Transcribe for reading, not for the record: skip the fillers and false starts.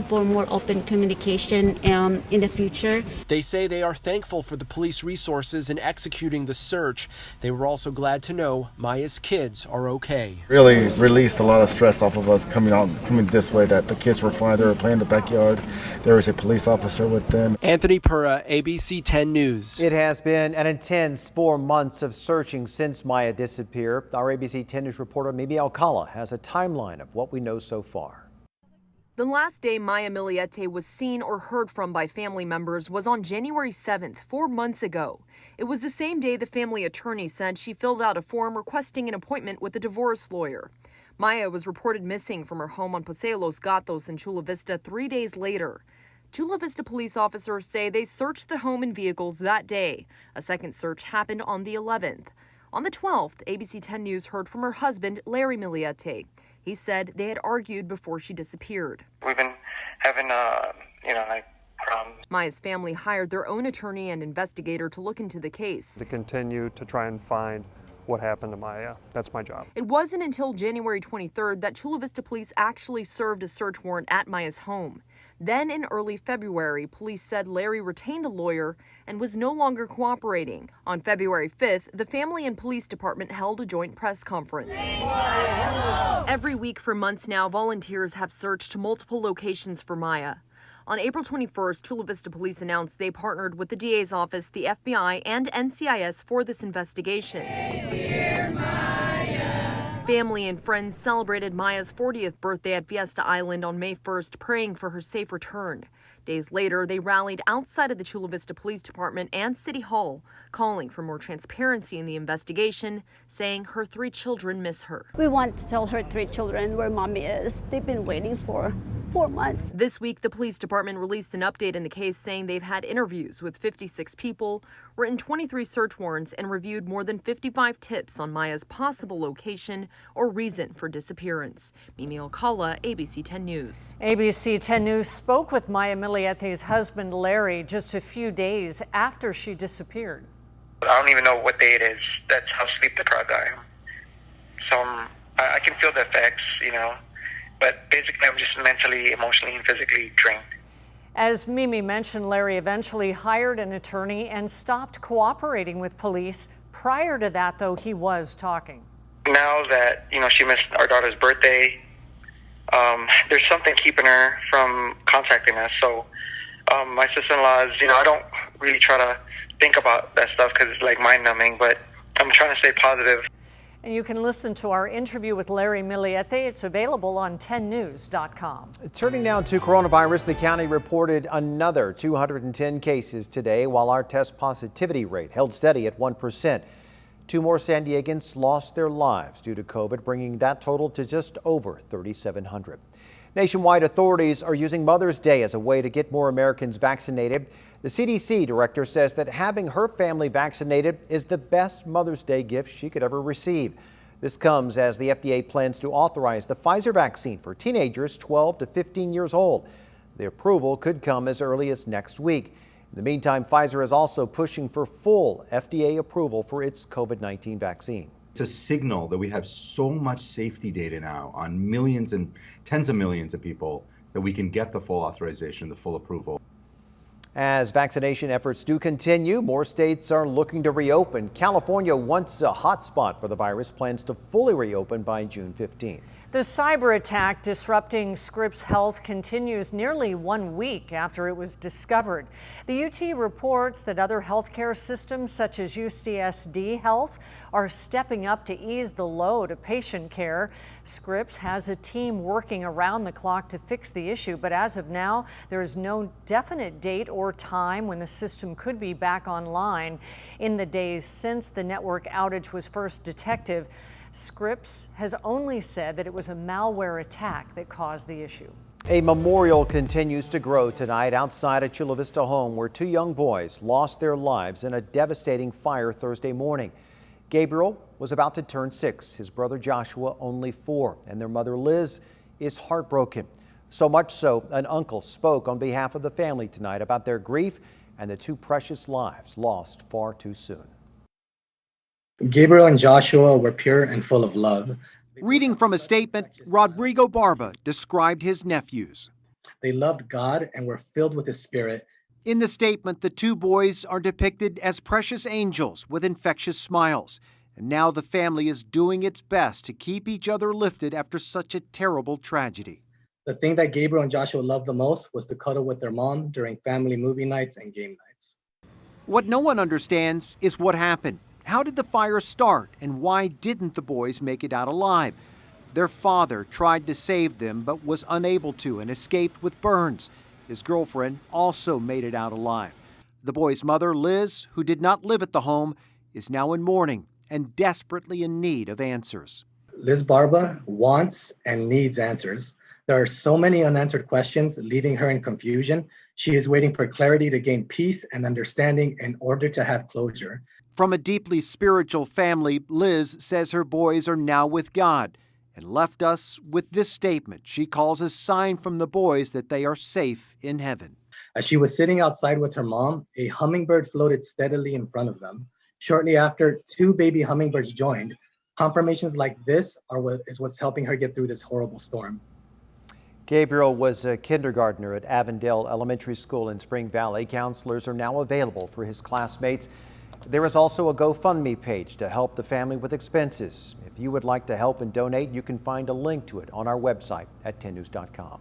for more open communication in the future. They say they are thankful for the police resources in executing the search. They were also glad to know Maya's kids are okay. Really released a lot of stress off of us coming this way, that the kids were fine. They were playing in the backyard. There was a police officer with them. Anthony Pura, ABC 10 News. It has been an intense 4 months of searching since Maya disappeared. Our ABC 10 News reporter Mimi Alcala has a timeline of what we know so far. The last day Maya Millete was seen or heard from by family members was on January 7th, 4 months ago. It was the same day the family attorney said she filled out a form requesting an appointment with a divorce lawyer. Maya was reported missing from her home on Paseo Los Gatos in Chula Vista 3 days later. Chula Vista police officers say they searched the home and vehicles that day. A second search happened on the 11th. On the 12th, ABC 10 News heard from her husband, Larry Millete. He said they had argued before she disappeared. We've been having, problems. Maya's family hired their own attorney and investigator to look into the case. To continue to try and find what happened to Maya. That's my job. It wasn't until January 23rd that Chula Vista police actually served a search warrant at Maya's home. Then in early February, police said Larry retained a lawyer and was no longer cooperating. On February 5th, the family and police department held a joint press conference. Every week for months now, volunteers have searched multiple locations for Maya. On April 21st, Chula Vista police announced they partnered with the DA's office, the FBI, and NCIS for this investigation. Dear Maya. Family and friends celebrated Maya's 40th birthday at Fiesta Island on May 1st, praying for her safe return. Days later, they rallied outside of the Chula Vista Police Department and City Hall, calling for more transparency in the investigation, saying her 3 children miss her. We want to tell her 3 children where mommy is. They've been waiting for 4 months. This week, the police department released an update in the case saying they've had interviews with 56 people, written 23 search warrants, and reviewed more than 55 tips on Maya's possible location or reason for disappearance. Mimi Alcala, ABC 10 News. ABC 10 News spoke with Maya Millete's husband, Larry, just a few days after she disappeared. I don't even know what day it is. That's how sleep deprived I am. So I can feel the effects, but basically I'm just mentally, emotionally, and physically drained. As Mimi mentioned, Larry eventually hired an attorney and stopped cooperating with police. Prior to that, though, he was talking. Now that, she missed our daughter's birthday, there's something keeping her from contacting us. So my sister-in-law is, I don't really try to think about that stuff because it's like mind-numbing, but I'm trying to stay positive. And you can listen to our interview with Larry Millete. It's available on 10news.com. Turning now to coronavirus, the county reported another 210 cases today, while our test positivity rate held steady at 1%. 2 more San Diegans lost their lives due to COVID, bringing that total to just over 3,700. Nationwide, authorities are using Mother's Day as a way to get more Americans vaccinated. The CDC director says that having her family vaccinated is the best Mother's Day gift she could ever receive. This comes as the FDA plans to authorize the Pfizer vaccine for teenagers 12 to 15 years old. The approval could come as early as next week. In the meantime, Pfizer is also pushing for full FDA approval for its COVID-19 vaccine. It's a signal that we have so much safety data now on millions and tens of millions of people that we can get the full authorization, the full approval. As vaccination efforts do continue, more states are looking to reopen. California, once a hotspot for the virus, plans to fully reopen by June 15th. The cyber attack disrupting Scripps Health continues nearly 1 week after it was discovered. The UT reports that other healthcare systems such as UCSD Health are stepping up to ease the load of patient care. Scripps has a team working around the clock to fix the issue, but as of now, there is no definite date or time when the system could be back online. In the days since the network outage was first detected, Scripps has only said that it was a malware attack that caused the issue. A memorial continues to grow tonight outside a Chula Vista home where 2 young boys lost their lives in a devastating fire Thursday morning. Gabriel was about to turn 6, his brother Joshua only 4, and their mother Liz is heartbroken. So much so, an uncle spoke on behalf of the family tonight about their grief and the 2 precious lives lost far too soon. Gabriel and Joshua were pure and full of love. Reading from a statement, Rodrigo Barba described his nephews. They loved God and were filled with His Spirit. In the statement, the two boys are depicted as precious angels with infectious smiles. And now the family is doing its best to keep each other lifted after such a terrible tragedy. The thing that Gabriel and Joshua loved the most was to cuddle with their mom during family movie nights and game nights. What no one understands is what happened. How did the fire start, and why didn't the boys make it out alive? Their father tried to save them but was unable to and escaped with burns. His girlfriend also made it out alive. The boys' mother, Liz, who did not live at the home, is now in mourning and desperately in need of answers. Liz Barba wants and needs answers. There are so many unanswered questions, leaving her in confusion. She is waiting for clarity to gain peace and understanding in order to have closure. From a deeply spiritual family, Liz says her boys are now with God and left us with this statement she calls a sign from the boys that they are safe in heaven. As she was sitting outside with her mom, a hummingbird floated steadily in front of them. Shortly after, 2 baby hummingbirds joined. Confirmations like this is what's helping her get through this horrible storm. Gabriel was a kindergartner at Avondale Elementary School in Spring Valley. Counselors are now available for his classmates. There is also a GoFundMe page to help the family with expenses. If you would like to help and donate, you can find a link to it on our website at 10news.com.